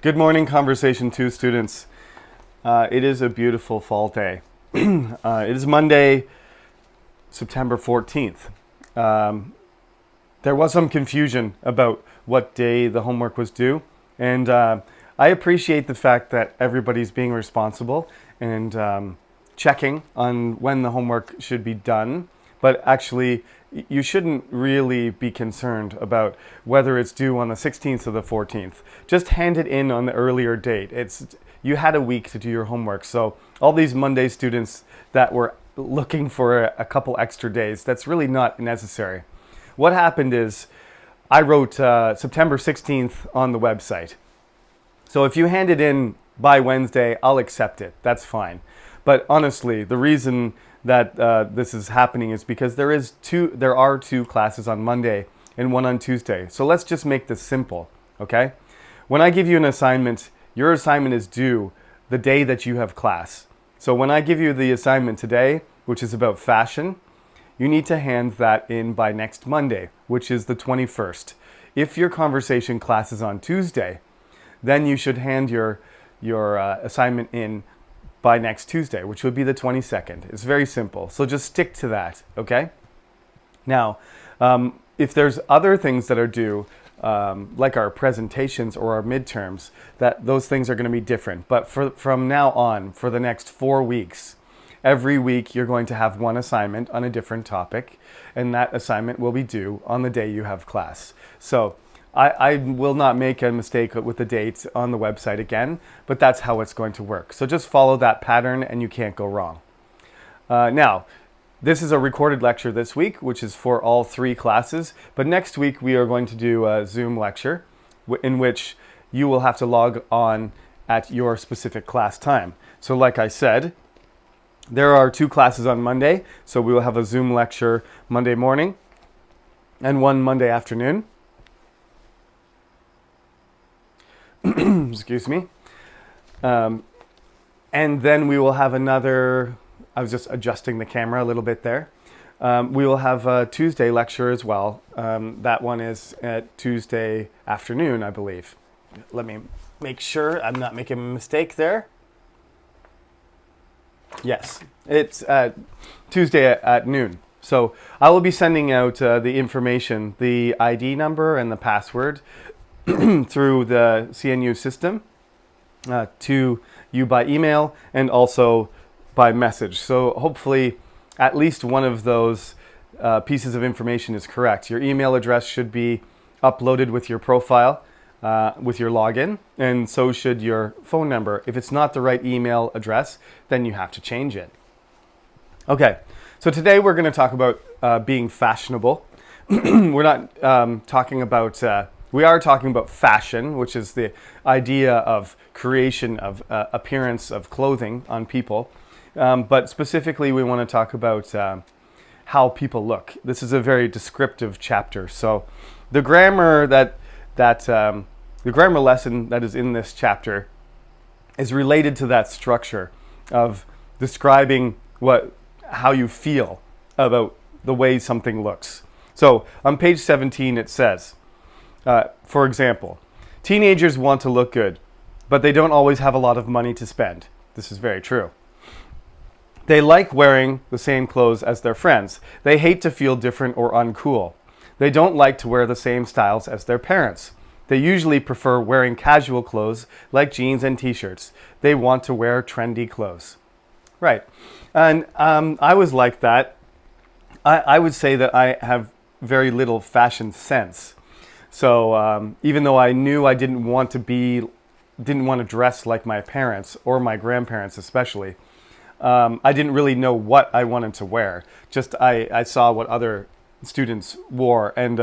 Good morning, Conversation 2 students. It is a beautiful fall day. It is Monday, September 14th. There was some confusion about what day the homework was due, and I appreciate the fact that everybody's being responsible and checking on when the homework should be done, but actually you shouldn't really be concerned about whether it's due on the 16th or the 14th. Just hand it in on the earlier date. You had a week to do your homework. So all these Monday students that were looking for a couple extra days, that's really not necessary. What happened is I wrote September 16th on the website. So if you hand it in by Wednesday, I'll accept it. That's fine. But honestly, the reason that this is happening is because there are two classes on Monday and one on Tuesday. So let's just make this simple, okay? When I give you an assignment, your assignment is due the day that you have class. So when I give you the assignment today, which is about fashion, you need to hand that in by next Monday, which is the 21st. If your conversation class is on Tuesday, then you should hand your assignment in by next Tuesday, which would be the 22nd. It's very simple. So just stick to that, okay? Now, if there's other things that are due, like our presentations or our midterms, those things are going to be different. But from now on, for the next 4 weeks, every week you're going to have one assignment on a different topic, and that assignment will be due on the day you have class. So I will not make a mistake with the date on the website again, but that's how it's going to work. So just follow that pattern and you can't go wrong. Now, this is a recorded lecture this week, which is for all 3 classes, but next week we are going to do a Zoom lecture in which you will have to log on at your specific class time. So like I said, there are 2 classes on Monday, so we will have a Zoom lecture Monday morning and one Monday afternoon. Excuse me. And then we will have another, I was just adjusting the camera a little bit there. We will have a Tuesday lecture as well. That one is at Tuesday afternoon, I believe. Let me make sure I'm not making a mistake there. Yes, it's Tuesday at noon. So I will be sending out the information, the ID number and the password through the CNU system to you by email and also by message. So hopefully at least one of those pieces of information is correct. Your email address should be uploaded with your profile, with your login, and so should your phone number. If it's not the right email address, then you have to change it. Okay, so today we're going to talk about being fashionable. We're not talking about... We are talking about fashion, which is the idea of creation of appearance of clothing on people. But specifically, we want to talk about how people look. This is a very descriptive chapter. So the grammar the grammar lesson that is in this chapter is related to that structure of describing how you feel about the way something looks. So on page 17, it says, for example, teenagers want to look good, but they don't always have a lot of money to spend. This is very true. They like wearing the same clothes as their friends. They hate to feel different or uncool. They don't like to wear the same styles as their parents. They usually prefer wearing casual clothes like jeans and t-shirts. They want to wear trendy clothes. Right. And I was like that. I would say that I have very little fashion sense. So even though I knew I didn't want to dress like my parents or my grandparents especially, I didn't really know what I wanted to wear. Just I saw what other students wore, and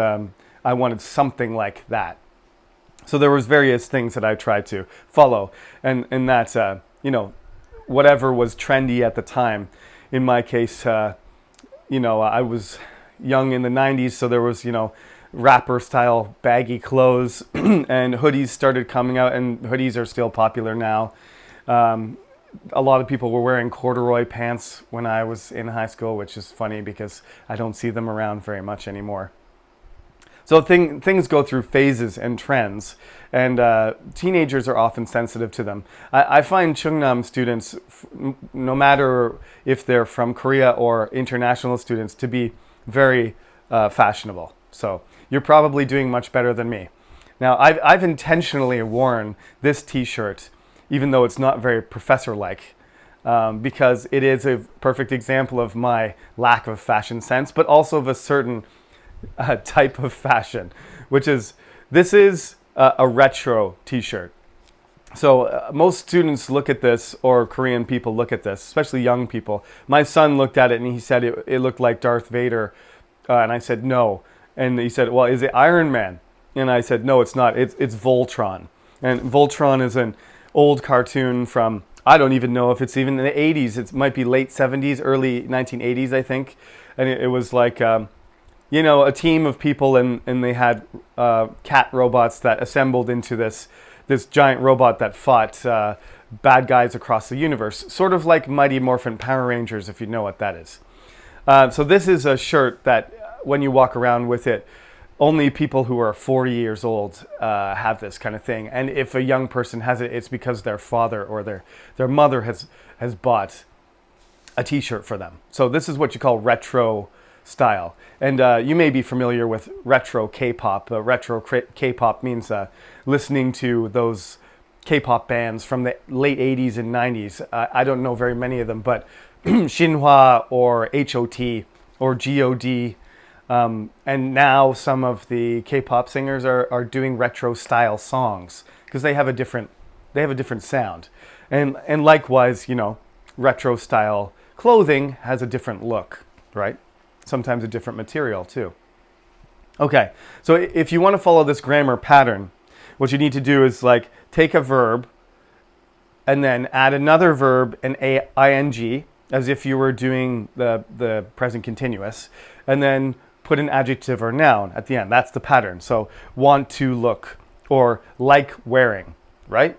I wanted something like that. So there was various things that I tried to follow, and that whatever was trendy at the time. In my case, I was young in the 90s, so there was rapper style baggy clothes and hoodies started coming out, and hoodies are still popular now. A lot of people were wearing corduroy pants when I was in high school, which is funny because I don't see them around very much anymore. So things go through phases and trends, and teenagers are often sensitive to them. I find Chungnam students, no matter if they're from Korea or international students, to be very fashionable. So you're probably doing much better than me. Now, I've intentionally worn this T-shirt, even though it's not very professor-like, because it is a perfect example of my lack of fashion sense, but also of a certain type of fashion, which is, this is a retro T-shirt. So most students look at this, or Korean people look at this, especially young people. My son looked at it and he said it looked like Darth Vader, and I said no. And he said, well, is it Iron Man? And I said, no, it's not. It's Voltron. And Voltron is an old cartoon from, I don't even know if it's even in the 80s. It might be late 70s, early 1980s, I think. And it was like, you know, a team of people, and they had cat robots that assembled into this giant robot that fought bad guys across the universe. Sort of like Mighty Morphin Power Rangers, if you know what that is. So this is a shirt that when you walk around with it, only people who are 40 years old have this kind of thing. And if a young person has it, it's because their father or their mother has bought a T-shirt for them. So this is what you call retro style. And you may be familiar with retro K-pop. Retro K-pop means listening to those K-pop bands from the late 80s and 90s. I don't know very many of them, but Shinhwa or HOT or GOD. And now some of the K-pop singers are doing retro style songs because they have a different sound. And likewise, you know, retro style clothing has a different look, right? Sometimes a different material too. Okay, so if you want to follow this grammar pattern, what you need to do is like take a verb and then add another verb, an ing, as if you were doing the present continuous, and then put an adjective or noun at the end. That's the pattern. So want to look, or like wearing, right?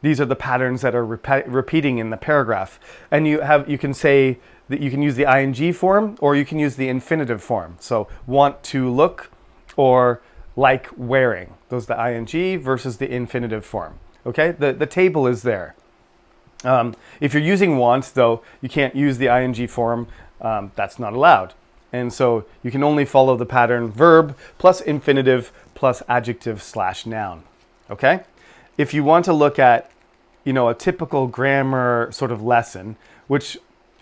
These are the patterns that are repeating in the paragraph. And you can say that you can use the ing form, or you can use the infinitive form. So want to look or like wearing. Those are the ing versus the infinitive form. Okay, the table is there. If you're using want, though, you can't use the ing form. That's not allowed. And so you can only follow the pattern verb plus infinitive plus adjective / noun. Okay? If you want to look at, you know, a typical grammar sort of lesson, which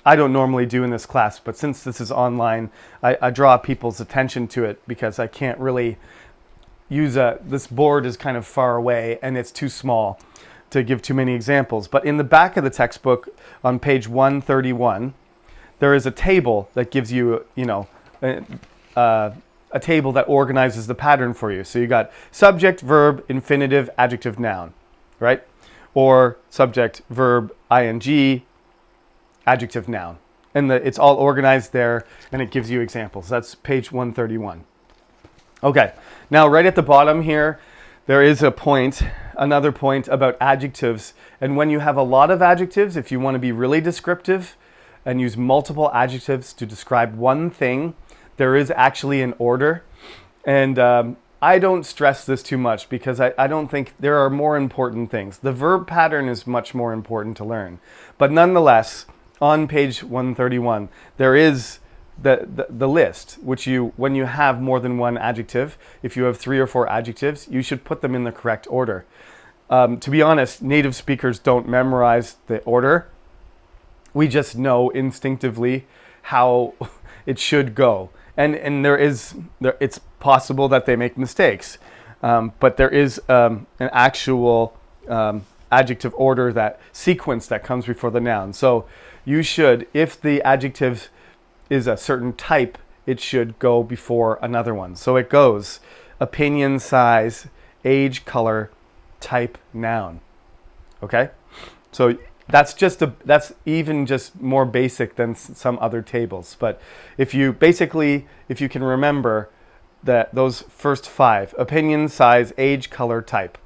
I don't normally do in this class, but since this is online, I draw people's attention to it because I can't really use this board is kind of far away and it's too small to give too many examples. But in the back of the textbook on page 131, there is a table that gives you, you know, a table that organizes the pattern for you. So you got subject, verb, infinitive, adjective, noun, right? Or subject, verb, ing, adjective, noun. And it's all organized there, and it gives you examples. That's page 131. Okay, now right at the bottom here, there is another point about adjectives. And when you have a lot of adjectives, if you want to be really descriptive and use multiple adjectives to describe one thing, there is actually an order. And I don't stress this too much because I don't think there are more important things. The verb pattern is much more important to learn. But nonetheless, on page 131, there is the list, which when you have more than one adjective, if you have 3 or 4 adjectives, you should put them in the correct order. To be honest, native speakers don't memorize the order. We just know instinctively how it should go. And it's possible that they make mistakes. But there is an actual adjective order, that sequence that comes before the noun. So you should, if the adjective is a certain type, it should go before another one. So it goes opinion, size, age, color, type, noun. Okay? So that's even just more basic than some other tables. But if you can remember that those first 5, opinion, size, age, color, type,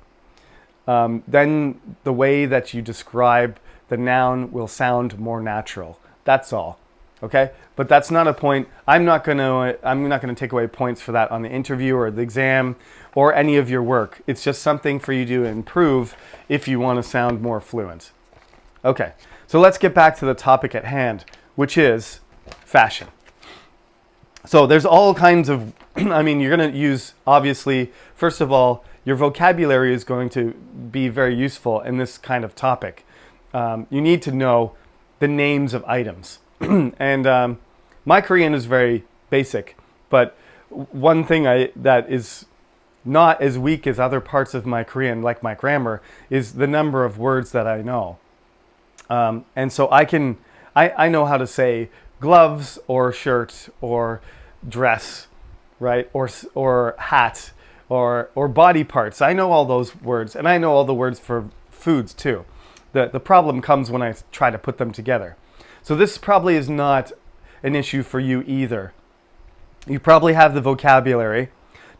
then the way that you describe the noun will sound more natural. That's all. Okay, but that's not a point. I'm not going to take away points for that on the interview or the exam or any of your work. It's just something for you to improve if you want to sound more fluent. Okay, so let's get back to the topic at hand, which is fashion. So there's all kinds of, I mean, you're going to use, obviously, first of all, your vocabulary is going to be very useful in this kind of topic. You need to know the names of items. And my Korean is very basic, but one thing that is not as weak as other parts of my Korean, like my grammar, is the number of words that I know. And so I know how to say gloves or shirt or dress, right? Or hat or body parts. I know all those words, and I know all the words for foods too. The problem comes when I try to put them together. So this probably is not an issue for you either. You probably have the vocabulary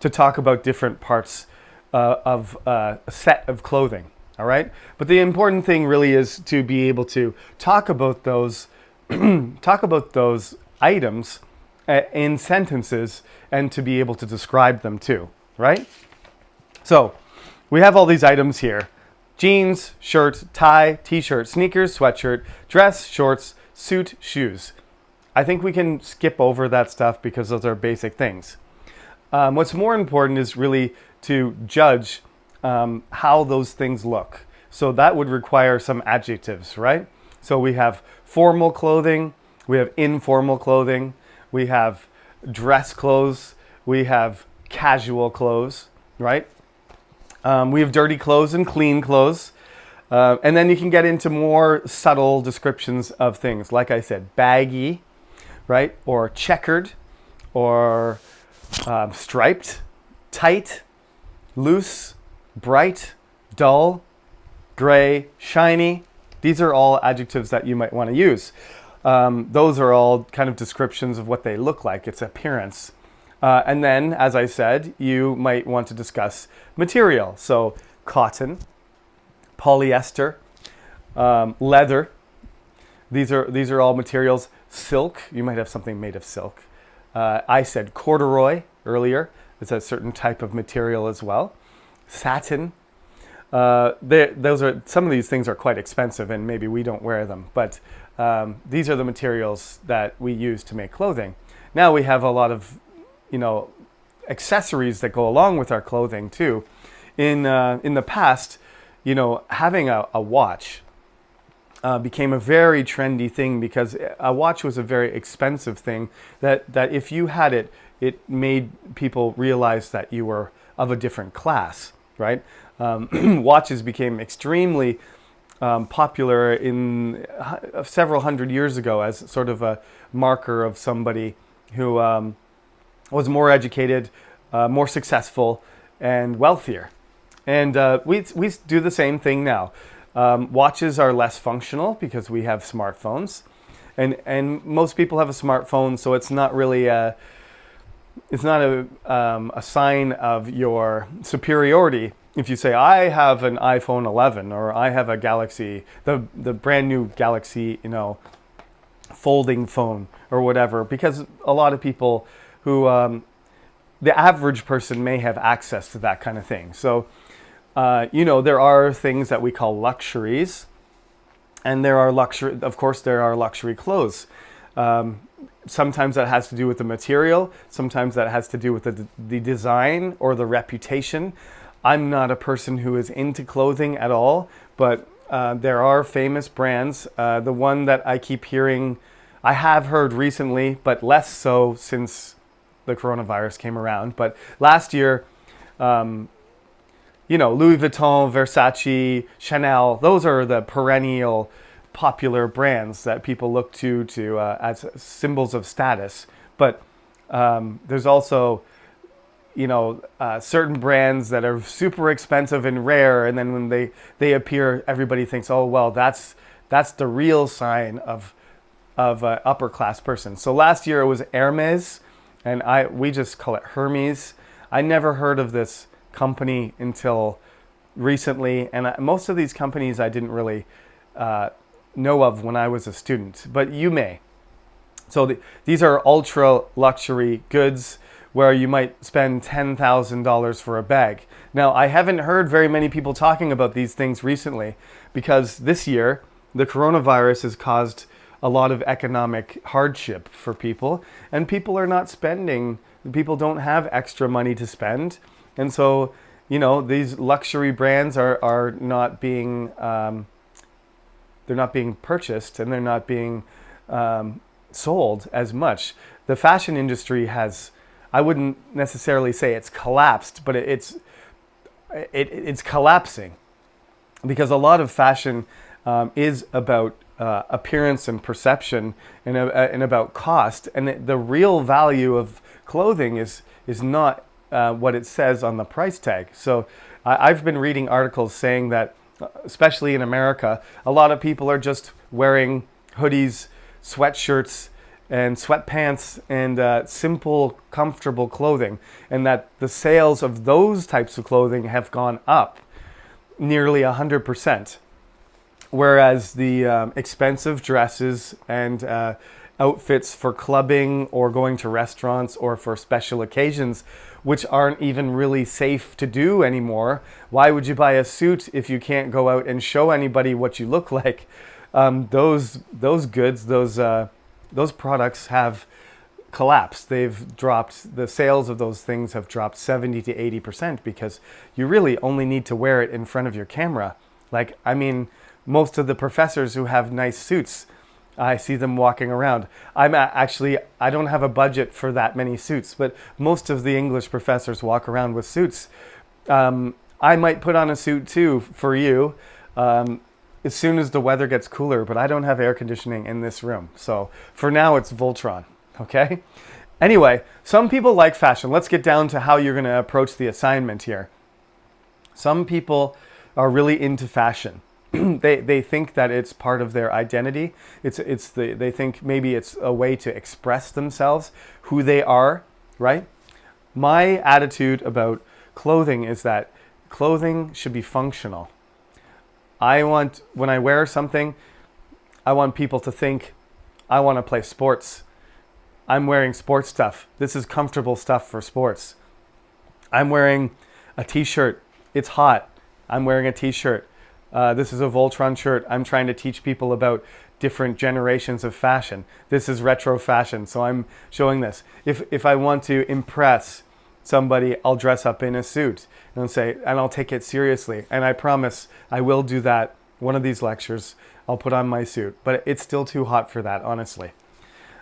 to talk about different parts of a set of clothing, all right? But the important thing really is to be able to talk about those items in sentences and to be able to describe them too, right? So we have all these items here: jeans, shirt, tie, t-shirt, sneakers, sweatshirt, dress, shorts, suit, shoes. I think we can skip over that stuff because those are basic things. What's more important is really to judge how those things look. So that would require some adjectives, right? So we have formal clothing, we have informal clothing, we have dress clothes, we have casual clothes, right? We have dirty clothes and clean clothes. And then you can get into more subtle descriptions of things. Like I said, baggy, right? Or checkered, or striped, tight, loose, bright, dull, gray, shiny. These are all adjectives that you might want to use. Those are all kind of descriptions of what they look like, its appearance. And then, as I said, you might want to discuss material. So cotton, polyester, leather. These are all materials. Silk. You might have something made of silk. I said corduroy earlier. It's a certain type of material as well. Satin. Those are, some of these things are quite expensive, and maybe we don't wear them. But these are the materials that we use to make clothing. Now we have a lot of, accessories that go along with our clothing too. In the past, having a watch became a very trendy thing because a watch was a very expensive thing that if you had it, it made people realize that you were of a different class, right? Watches became extremely popular in several hundred years ago as sort of a marker of somebody who was more educated, more successful, and wealthier. And we do the same thing now. Watches are less functional because we have smartphones, and most people have a smartphone, so it's not really a sign of your superiority if you say I have an iPhone 11 or I have a Galaxy, the brand new Galaxy, folding phone or whatever, because a lot of people who the average person may have access to that kind of thing. So. There are things that we call luxuries, and there are luxury clothes. Sometimes that has to do with the material. Sometimes that has to do with the design or the reputation. I'm not a person who is into clothing at all, but there are famous brands. The one that I keep hearing, I have heard recently, but less so since the coronavirus came around. But last year, Louis Vuitton, Versace, Chanel, those are the perennial popular brands that people look to as symbols of status. But there's also, certain brands that are super expensive and rare, and then when they appear, everybody thinks, oh, well, that's the real sign of an upper class person. So last year it was Hermes, and we just call it Hermes. I never heard of this company until recently, and most of these companies I didn't really know of when I was a student, but you may. So these are ultra luxury goods where you might spend $10,000 for a bag. Now, I haven't heard very many people talking about these things recently because this year the coronavirus has caused a lot of economic hardship for people, and people are not spending. People don't have extra money to spend, and so these luxury brands are not being they're not being purchased, and they're not being sold as much. The fashion industry has, I wouldn't necessarily say it's collapsed, but it's collapsing because a lot of fashion is about appearance and perception and about cost, and the real value of clothing is not what it says on the price tag. So I've been reading articles saying that, especially in America, a lot of people are just wearing hoodies, sweatshirts, and sweatpants and simple, comfortable clothing, and that the sales of those types of clothing have gone up nearly 100%. Whereas the expensive dresses and outfits for clubbing or going to restaurants or for special occasions, which aren't even really safe to do anymore. Why would you buy a suit if you can't go out and show anybody what you look like? Those goods, those products have collapsed. They've dropped. The sales of those things have dropped 70 to 80% because you really only need to wear it in front of your camera. Like, I mean, most of the professors who have nice suits, I see them walking around. I don't have a budget for that many suits, but most of the English professors walk around with suits. I might put on a suit too for you as soon as the weather gets cooler, but I don't have air conditioning in this room. So for now, it's Voltron, okay? Anyway, some people like fashion. Let's get down to how you're going to approach the assignment here. Some people are really into fashion. They think that it's part of their identity. They think maybe it's a way to express themselves, who they are, right? My attitude about clothing is that clothing should be functional. When I wear something, I want people to think, I want to play sports. I'm wearing sports stuff. This is comfortable stuff for sports. I'm wearing a t-shirt. It's hot. I'm wearing a t-shirt. This is a Voltron shirt. I'm trying to teach people about different generations of fashion. This is retro fashion, so I'm showing this. If I want to impress somebody, I'll dress up in a suit and I'll take it seriously. And I promise I will do that. One of these lectures, I'll put on my suit, but it's still too hot for that, honestly.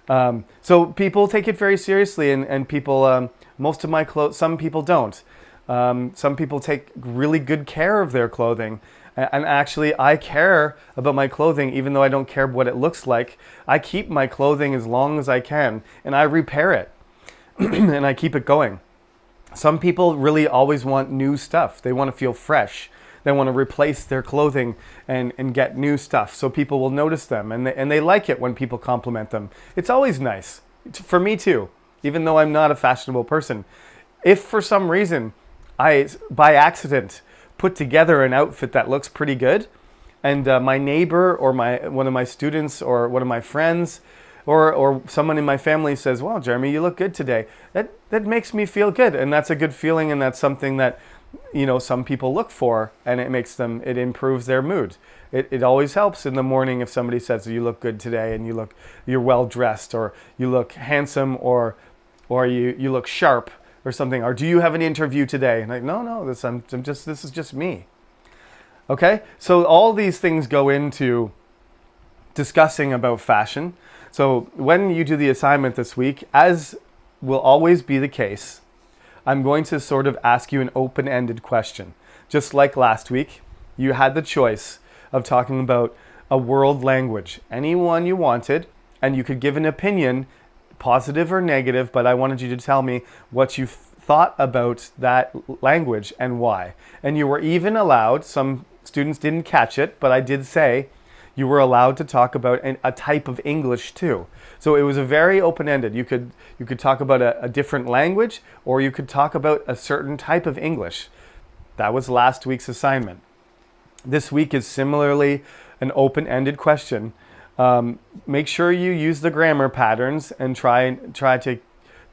So people take it very seriously, and people, most of my clothes, some people don't. Some people take really good care of their clothing. And actually, I care about my clothing, even though I don't care what it looks like. I keep my clothing as long as I can, and I repair it, and I keep it going. Some people really always want new stuff. They want to feel fresh. They want to replace their clothing and get new stuff, so people will notice them, and they like it when people compliment them. It's always nice, for me too, even though I'm not a fashionable person. If for some reason I, by accident, put together an outfit that looks pretty good, and my neighbor or one of my students or one of my friends or someone in my family says, "Wow, Jeremy, you look good today," that makes me feel good, and that's a good feeling, and that's something that some people look for, and it improves their mood. It always helps in the morning if somebody says, "You look good today," and you're well dressed, or you look handsome, or you look sharp, or something, or "Do you have an interview today?" And no, this is just me. Okay, so all these things go into discussing about fashion. So when you do the assignment this week, as will always be the case, I'm going to sort of ask you an open-ended question. Just like last week, you had the choice of talking about a world language, any one you wanted, and you could give an opinion, positive or negative, but I wanted you to tell me what you thought about that language and why. And you were even allowed, some students didn't catch it, but I did say you were allowed to talk about a type of English too. So it was a very open-ended. You could talk about a different language, or you could talk about a certain type of English. That was last week's assignment. This week is similarly an open-ended question. Make sure you use the grammar patterns and try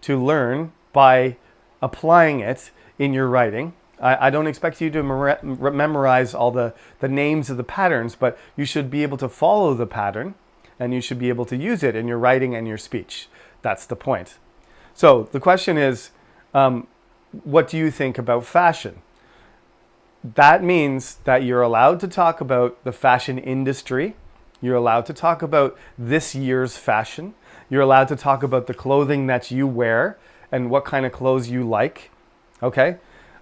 to learn by applying it in your writing. I don't expect you to memorize all the names of the patterns, but you should be able to follow the pattern and you should be able to use it in your writing and your speech. That's the point. So the question is, what do you think about fashion? That means that you're allowed to talk about the fashion industry. You're allowed to talk about this year's fashion. You're allowed to talk about the clothing that you wear and what kind of clothes you like. Okay?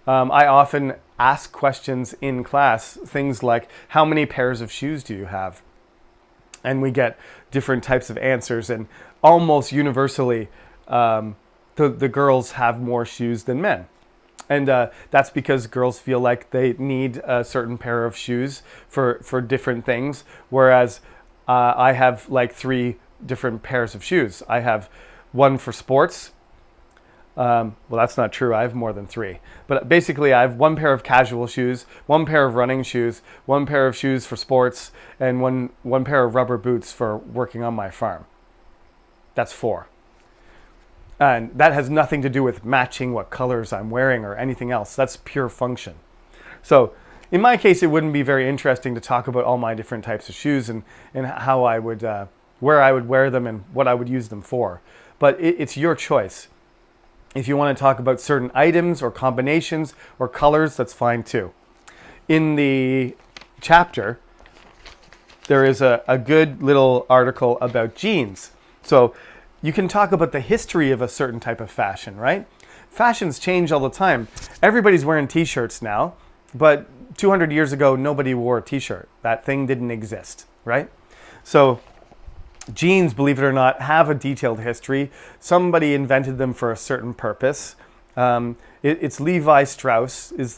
I often ask questions in class, things like, how many pairs of shoes do you have? And we get different types of answers, and almost universally, the girls have more shoes than men. And that's because girls feel like they need a certain pair of shoes for different things, whereas I have like 3 different pairs of shoes. I have one for sports. Well, that's not true. I have more than 3. But basically, I have 1 pair of casual shoes, 1 pair of running shoes, 1 pair of shoes for sports, and one pair of rubber boots for working on my farm. That's 4. And that has nothing to do with matching what colors I'm wearing or anything else. That's pure function. So in my case, it wouldn't be very interesting to talk about all my different types of shoes and how I would, where I would wear them and what I would use them for. But it's your choice. If you want to talk about certain items or combinations or colors, that's fine too. In the chapter, there is a good little article about jeans. So you can talk about the history of a certain type of fashion, right? Fashions change all the time. Everybody's wearing t-shirts now, but 200 years ago, nobody wore a t-shirt. That thing didn't exist, right? So jeans, believe it or not, have a detailed history. Somebody invented them for a certain purpose. It's Levi Strauss is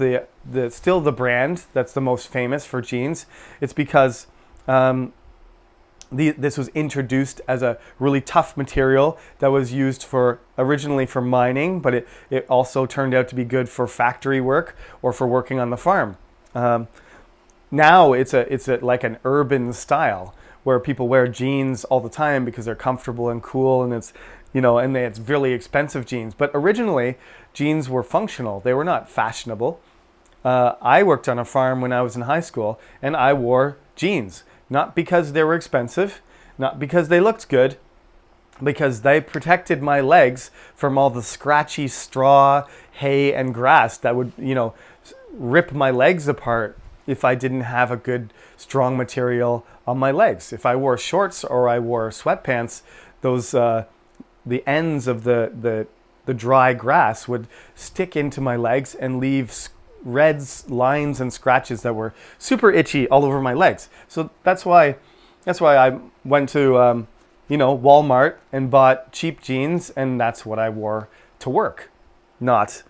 still the brand that's the most famous for jeans. It's because this was introduced as a really tough material that was used originally for mining, but it also turned out to be good for factory work or for working on the farm. Now it's like an urban style where people wear jeans all the time because they're comfortable and cool, and it's really expensive jeans. But originally, jeans were functional. They were not fashionable. I worked on a farm when I was in high school, and I wore jeans. Not because they were expensive, not because they looked good, because they protected my legs from all the scratchy straw, hay, and grass that would, rip my legs apart if I didn't have a good, strong material on my legs. If I wore shorts or I wore sweatpants, those the ends of the dry grass would stick into my legs and leave reds, lines, and scratches that were super itchy all over my legs. So that's why I went to Walmart and bought cheap jeans, and that's what I wore to work, not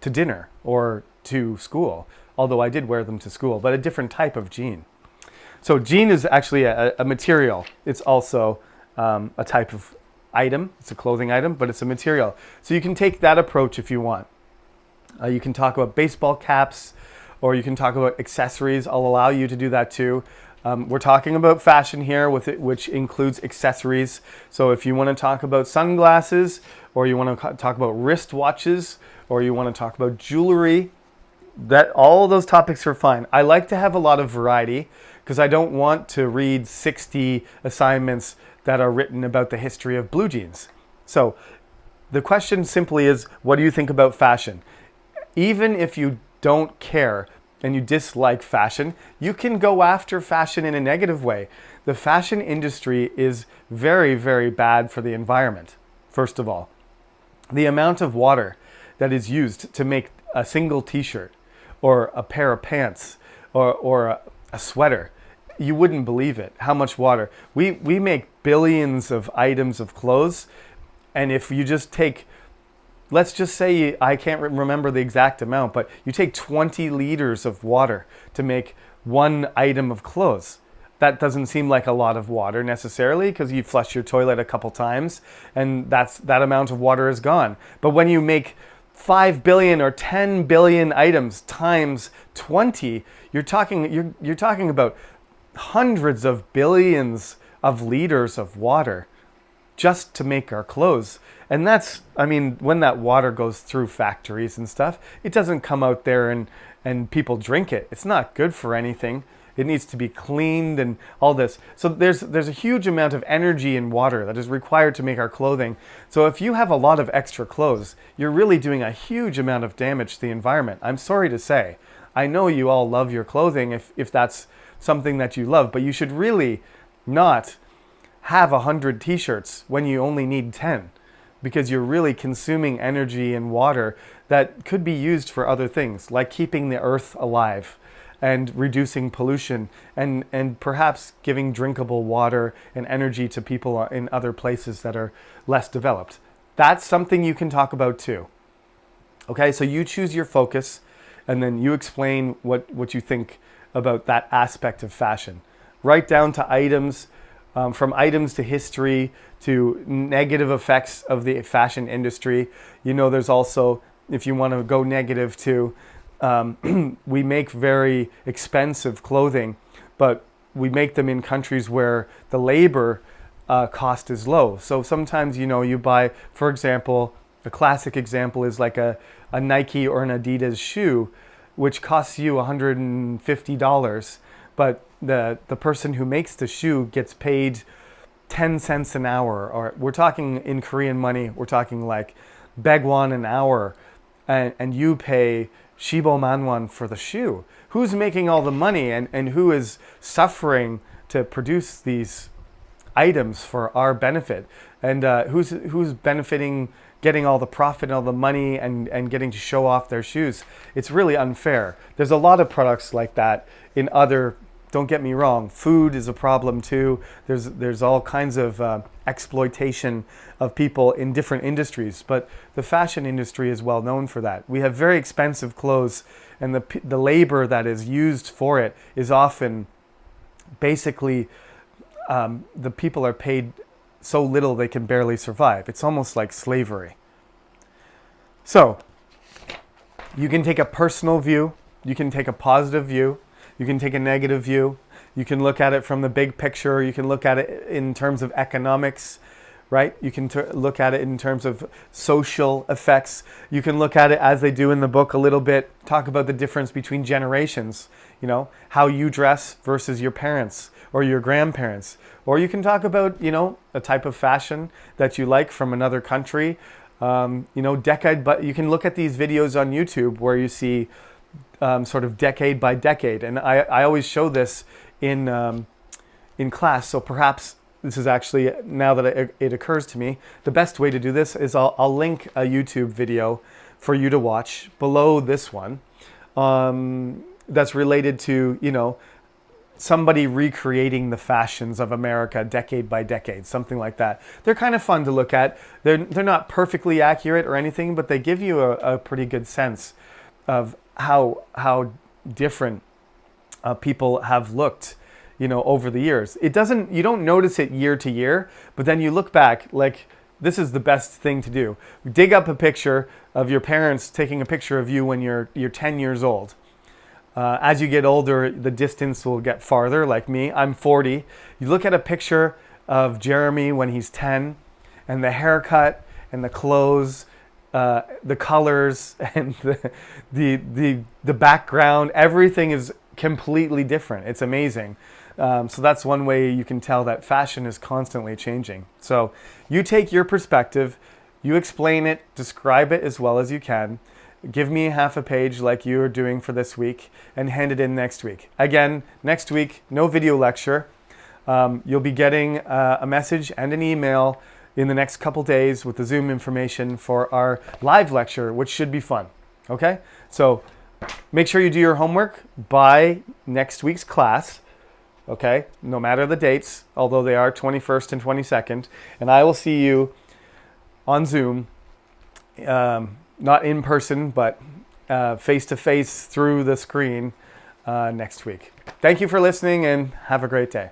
to dinner or to school. Although I did wear them to school, but a different type of jean. So jean is actually a material. It's also a type of item. It's a clothing item, but it's a material. So you can take that approach if you want. You can talk about baseball caps, or you can talk about accessories. I'll allow you to do that too. We're talking about fashion here, which includes accessories. So if you want to talk about sunglasses, or you want to talk about wristwatches, or you want to talk about jewelry, that all of those topics are fine. I like to have a lot of variety because I don't want to read 60 assignments that are written about the history of blue jeans. So the question simply is, what do you think about fashion? Even if you don't care and you dislike fashion, you can go after fashion in a negative way. The fashion industry is very, very bad for the environment, first of all. The amount of water that is used to make a single t-shirt or a pair of pants or a sweater, you wouldn't believe it, how much water. We make billions of items of clothes, and if you just take, let's just say, I can't remember the exact amount, but you take 20 liters of water to make one item of clothes. That doesn't seem like a lot of water necessarily because you flush your toilet a couple times and that amount of water is gone. But when you make 5 billion or 10 billion items times 20, you're talking about hundreds of billions of liters of water just to make our clothes. And that's, I mean, when that water goes through factories and stuff, it doesn't come out there and people drink it. It's not good for anything. It needs to be cleaned and all this. So there's a huge amount of energy and water that is required to make our clothing. So if you have a lot of extra clothes, you're really doing a huge amount of damage to the environment. I'm sorry to say. I know you all love your clothing if that's something that you love, but you should really not have 100 t-shirts when you only need 10, because you're really consuming energy and water that could be used for other things, like keeping the earth alive and reducing pollution and perhaps giving drinkable water and energy to people in other places that are less developed. That's something you can talk about too. Okay, so you choose your focus and then you explain what you think about that aspect of fashion. Right down to items, from items to history to negative effects of the fashion industry. You know, there's also, if you want to go negative to, we make very expensive clothing, but we make them in countries where the labor cost is low. So sometimes, you know, you buy, for example, a classic example is like a Nike or an Adidas shoe, which costs you $150, but the person who makes the shoe gets paid 10 cents an hour, or we're talking in Korean money, we're talking like baegwon an hour, and you pay 15만 won for the shoe. Who's making all the money and who is suffering to produce these items for our benefit? And who's benefiting, getting all the profit and all the money and getting to show off their shoes? It's really unfair. There's a lot of products like that in other, don't get me wrong, food is a problem too. There's all kinds of exploitation of people in different industries, but the fashion industry is well known for that. We have very expensive clothes, and the labor that is used for it is often basically the people are paid so little they can barely survive. It's almost like slavery. So you can take a personal view, you can take a positive view, you can take a negative view. You can look at it from the big picture. You can look at it in terms of economics, right? You can look at it in terms of social effects. You can look at it, as they do in the book a little bit, talk about the difference between generations, you know, how you dress versus your parents or your grandparents. Or you can talk about, you know, a type of fashion that you like from another country. You know, decade, but you can look at these videos on YouTube where you see sort of decade by decade, and I always show this in class. So perhaps this is actually, now that it occurs to me, the best way to do this is I'll link a YouTube video for you to watch below this one that's related to, you know, somebody recreating the fashions of America decade by decade, something like that. They're kind of fun to look at. They're not perfectly accurate or anything, but they give you a pretty good sense of how different people have looked, you know, over the years. You don't notice it year to year, but then you look back, like, this is the best thing to do. Dig up a picture of your parents taking a picture of you when you're 10 years old. As you get older, the distance will get farther, like me. I'm 40. You look at a picture of Jeremy when he's 10, and the haircut and the clothes, the colors and the background, everything is completely different. It's amazing. So that's one way you can tell that fashion is constantly changing. So you take your perspective, you explain it, describe it as well as you can. Give me half a page like you are doing for this week and hand it in next week. Again, next week, no video lecture. You'll be getting a message and an email in the next couple days with the Zoom information for our live lecture, which should be fun. Okay? So make sure you do your homework by next week's class. Okay? No matter the dates, although they are 21st and 22nd. And I will see you on Zoom, not in person, but face-to-face through the screen next week. Thank you for listening and have a great day.